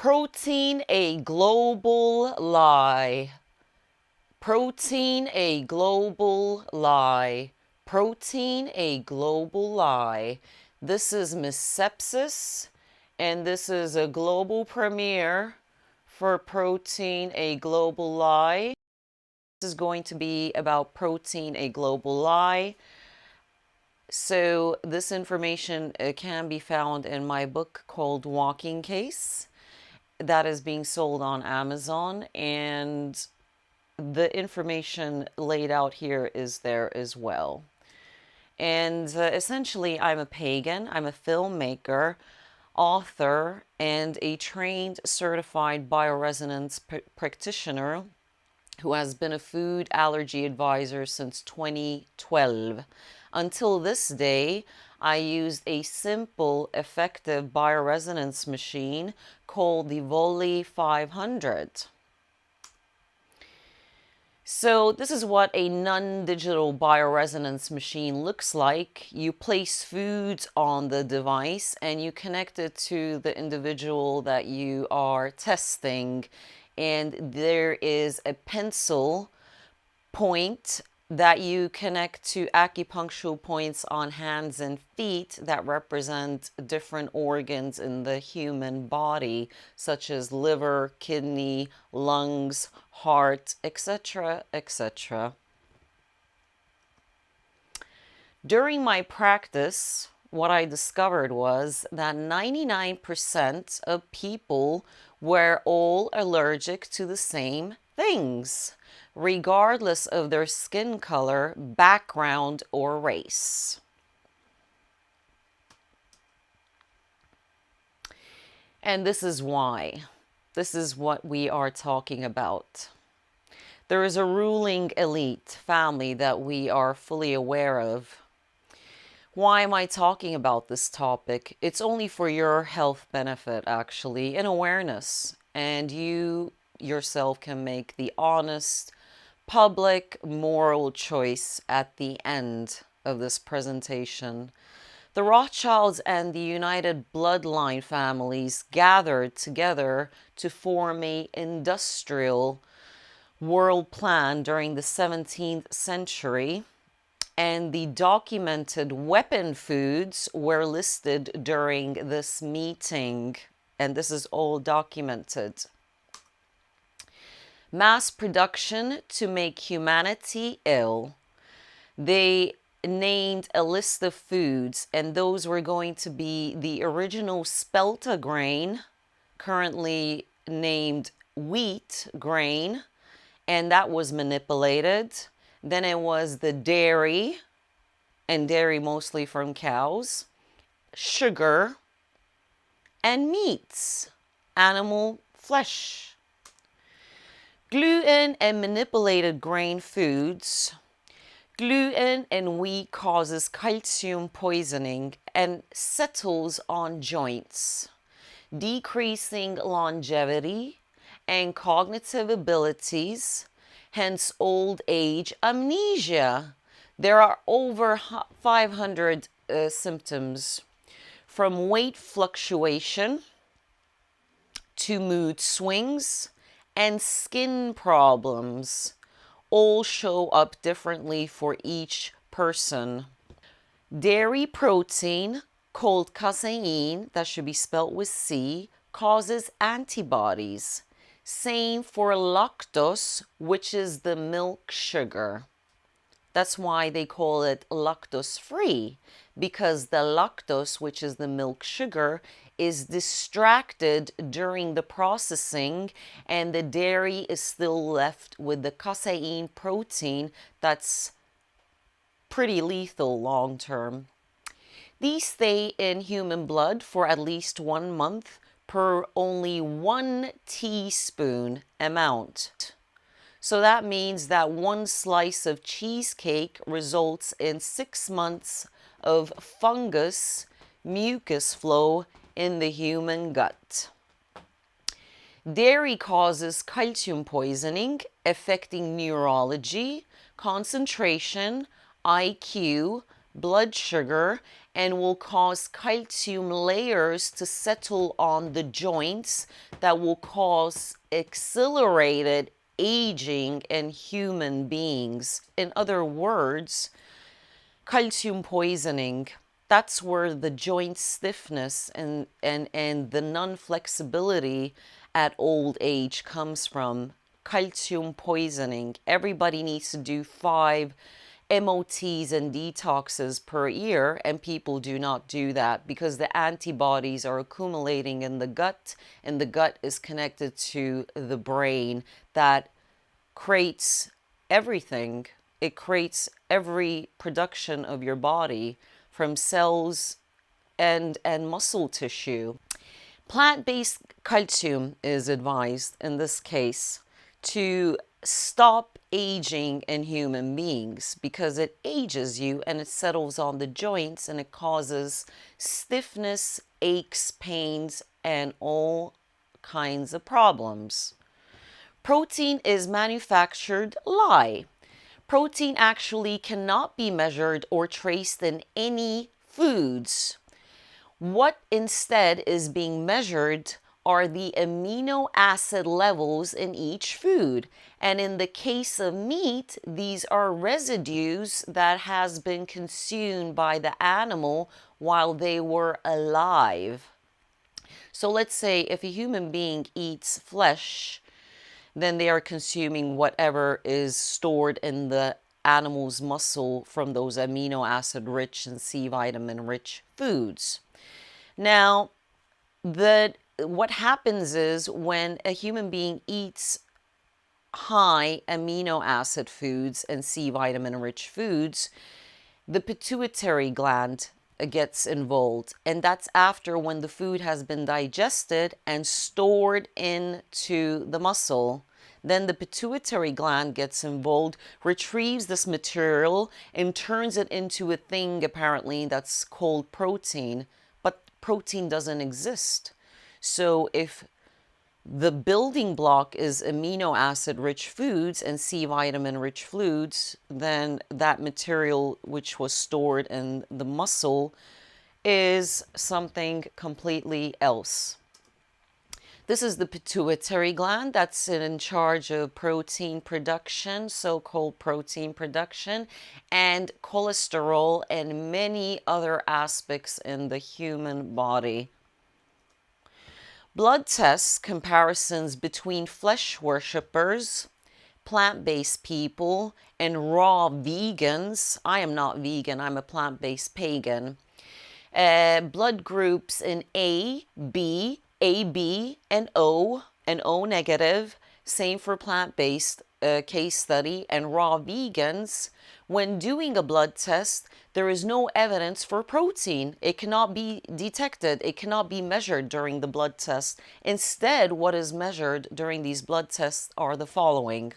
Protein a global lie. Protein a global lie. Protein a global lie. This is Miss Sepsis, and this is a global premiere for Protein a Global Lie. This is going to be about Protein a Global Lie. So this information can be found in my book called Walking Case that is being sold on Amazon, and the information laid out here is there as well. And essentially, I'm a pagan, I'm a filmmaker, author, and a trained certified bioresonance practitioner who has been a food allergy advisor since 2012. Until this day, I used a simple, effective bioresonance machine called the Volley 500. So this is what a non-digital bioresonance machine looks like. You place foods on the device and you connect it to the individual that you are testing. And there is a pencil point that you connect to acupuncture points on hands and feet that represent different organs in the human body, such as liver, kidney, lungs, heart, etc., etc. During my practice, what I discovered was that 99% of people were all allergic to the same things, regardless of their skin color, background, or race. And this is why. This is what we are talking about. There is a ruling elite family that we are fully aware of. Why am I talking about this topic? It's only for your health benefit, actually, and awareness. And you yourself can make the honest, public, moral choice at the end of this presentation. The Rothschilds and the United Bloodline families gathered together to form an industrial world plan during the 17th century, and the documented weapon foods were listed during this meeting, and this is all documented. Mass production to make humanity ill. They named a list of foods, and those were going to be the original spelta grain, currently named wheat grain, and that was manipulated. Then it was the dairy, and dairy mostly from cows, sugar, and meats, animal flesh. Gluten and manipulated grain foods. Gluten in wheat causes calcium poisoning and settles on joints, decreasing longevity and cognitive abilities, hence old age amnesia. There are over 500 symptoms, from weight fluctuation to mood swings and skin problems. All show up differently for each person. Dairy protein, called casein, that should be spelt with C, causes antibodies. Same for lactose, which is the milk sugar. That's why they call it lactose-free, because the lactose, which is the milk sugar, is distracted during the processing, and the dairy is still left with the casein protein that's pretty lethal long term. These stay in human blood for at least 1 month per only 1 teaspoon amount. So that means that 1 slice of cheesecake results in 6 months of fungus mucus flow in the human gut. Dairy causes calcium poisoning, affecting neurology, concentration, IQ, blood sugar and will cause calcium layers to settle on the joints that will cause accelerated aging in human beings. In other words, calcium poisoning. That's where the joint stiffness and the non-flexibility at old age comes from. Calcium poisoning. Everybody needs to do 5 MOTs and detoxes per year, and people do not do that because the antibodies are accumulating in the gut, and the gut is connected to the brain that creates everything. It creates every production of your body from cells and muscle tissue. Plant-based calcium is advised in this case to stop aging in human beings because it ages you and it settles on the joints and it causes stiffness, aches, pains, and all kinds of problems. Protein is manufactured. Lie. Protein actually cannot be measured or traced in any foods. What instead is being measured are the amino acid levels in each food. And in the case of meat, these are residues that has been consumed by the animal while they were alive. So let's say if a human being eats flesh, then they are consuming whatever is stored in the animal's muscle from those amino acid rich and C vitamin rich foods. Now, what happens is when a human being eats high amino acid foods and C vitamin rich foods, the pituitary gland gets involved, and that's after when the food has been digested and stored into the muscle. Then the pituitary gland gets involved, retrieves this material and turns it into a thing apparently that's called protein, but protein doesn't exist. So if the building block is amino acid rich foods and C vitamin rich foods, then that material which was stored in the muscle is something completely else. This is the pituitary gland that's in charge of protein production, so-called protein production, and cholesterol and many other aspects in the human body. Blood tests comparisons between flesh worshippers, plant-based people, and raw vegans. I am not vegan, I'm a plant-based pagan. Blood groups in A, B, AB, and O negative. Same for plant-based case study and raw vegans. When doing a blood test, there is no evidence for protein. It cannot be detected. It cannot be measured during the blood test. Instead, what is measured during these blood tests are the following.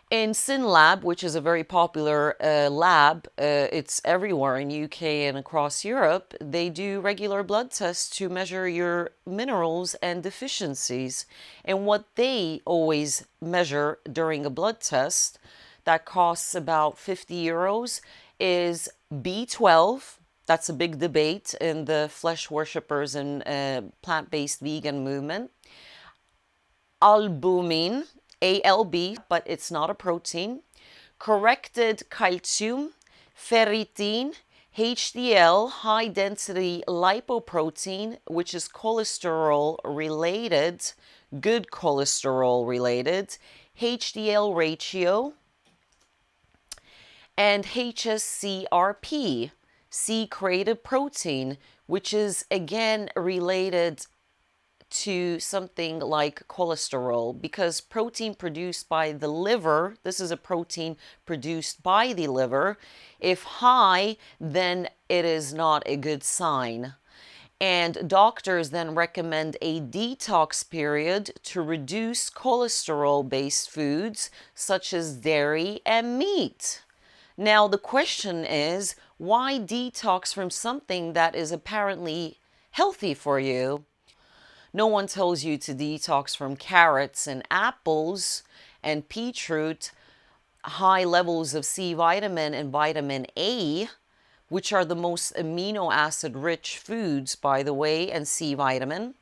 In SynLab, which is a very popular lab, it's everywhere in UK and across Europe, they do regular blood tests to measure your minerals and deficiencies. And what they always measure during a blood test that costs about 50 euros is B12. That's a big debate in the flesh worshippers and plant-based vegan movement. Albumin, ALB, but it's not a protein. Corrected calcium, ferritin, HDL, high density lipoprotein, which is cholesterol related, good cholesterol related, HDL ratio, and HSCRP, C-created protein, which is again related to something like cholesterol, because protein produced by the liver, this is a protein produced by the liver, if high, then it is not a good sign. And doctors then recommend a detox period to reduce cholesterol-based foods such as dairy and meat. Now the question is, why detox from something that is apparently healthy for you? No one tells you to detox from carrots and apples and beetroot. high levels of C vitamin and vitamin A, which are the most amino acid rich foods, by the way, and C vitamin.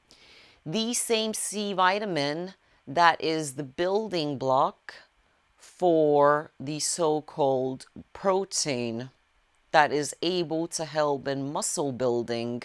The same C vitamin that is the building block for the so-called protein that is able to help in muscle building.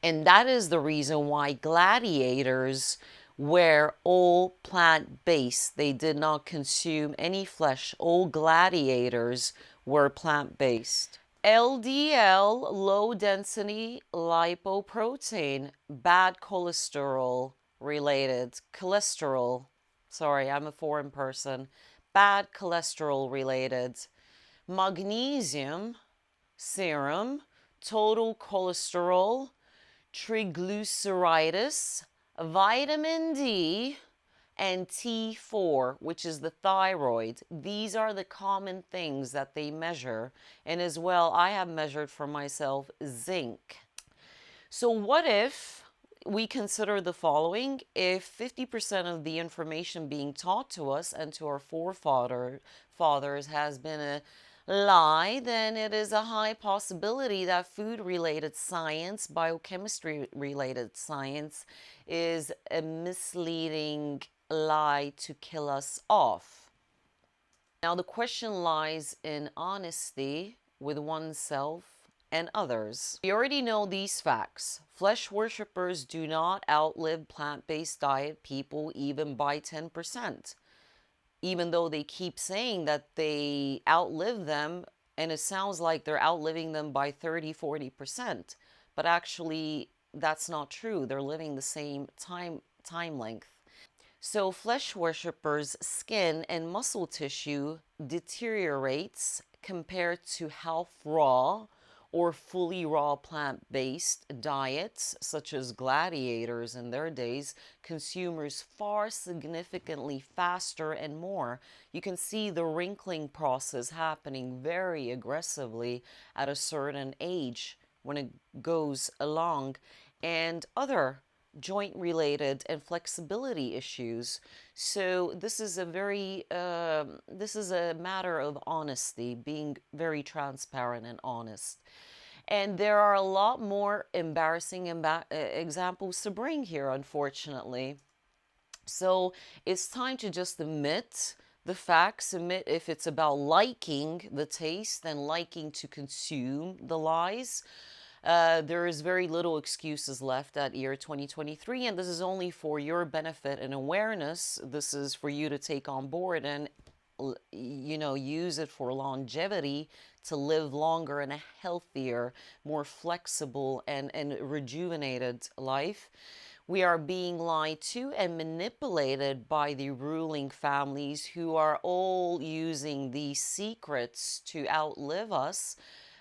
And that is the reason why gladiators were all plant-based. They did not consume any flesh. All gladiators were plant-based. LDL, low density lipoprotein, bad cholesterol related. Cholesterol, sorry, I'm a foreign person. Bad cholesterol related. Magnesium, serum, total cholesterol, triglycerides, vitamin D, and T4, which is the thyroid. These are the common things that they measure. And as well, I have measured for myself zinc. So what if we consider the following? If 50% of the information being taught to us and to our forefathers has been a lie, then it is a high possibility that food-related science, biochemistry-related science, is a misleading lie to kill us off. Now the question lies in honesty with oneself and others. We already know these facts. Flesh worshippers do not outlive plant-based diet people even by 10%. Even though they keep saying that they outlive them, and it sounds like they're outliving them by 30-40%. But actually, that's not true. They're living the same time length. So flesh worshippers' skin and muscle tissue deteriorates compared to half raw or fully raw plant-based diets, such as gladiators in their days, consumers far significantly faster and more. You can see the wrinkling process happening very aggressively at a certain age when it goes along, and other joint related and flexibility issues. So this is a matter of honesty, being very transparent and honest. And there are a lot more embarrassing examples to bring here, unfortunately. So it's time to just admit the facts, admit if it's about liking the taste and liking to consume the lies. There is very little excuses left at year 2023, and this is only for your benefit and awareness. This is for you to take on board and, you know, use it for longevity, to live longer and a healthier, more flexible and rejuvenated life. We are being lied to and manipulated by the ruling families who are all using these secrets to outlive us,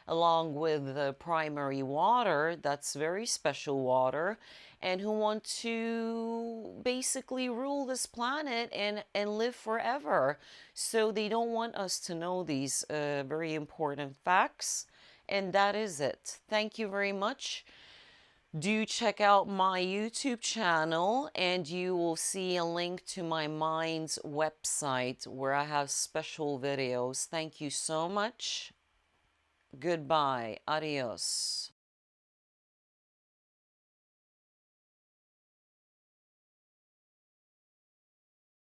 along with the primary water, that's very special water, and who want to basically rule this planet and live forever. So they don't want us to know these very important facts. And that is it. Thank you very much. Do check out my YouTube channel, and you will see a link to my Minds website where I have special videos. Thank you so much. Goodbye. Adios.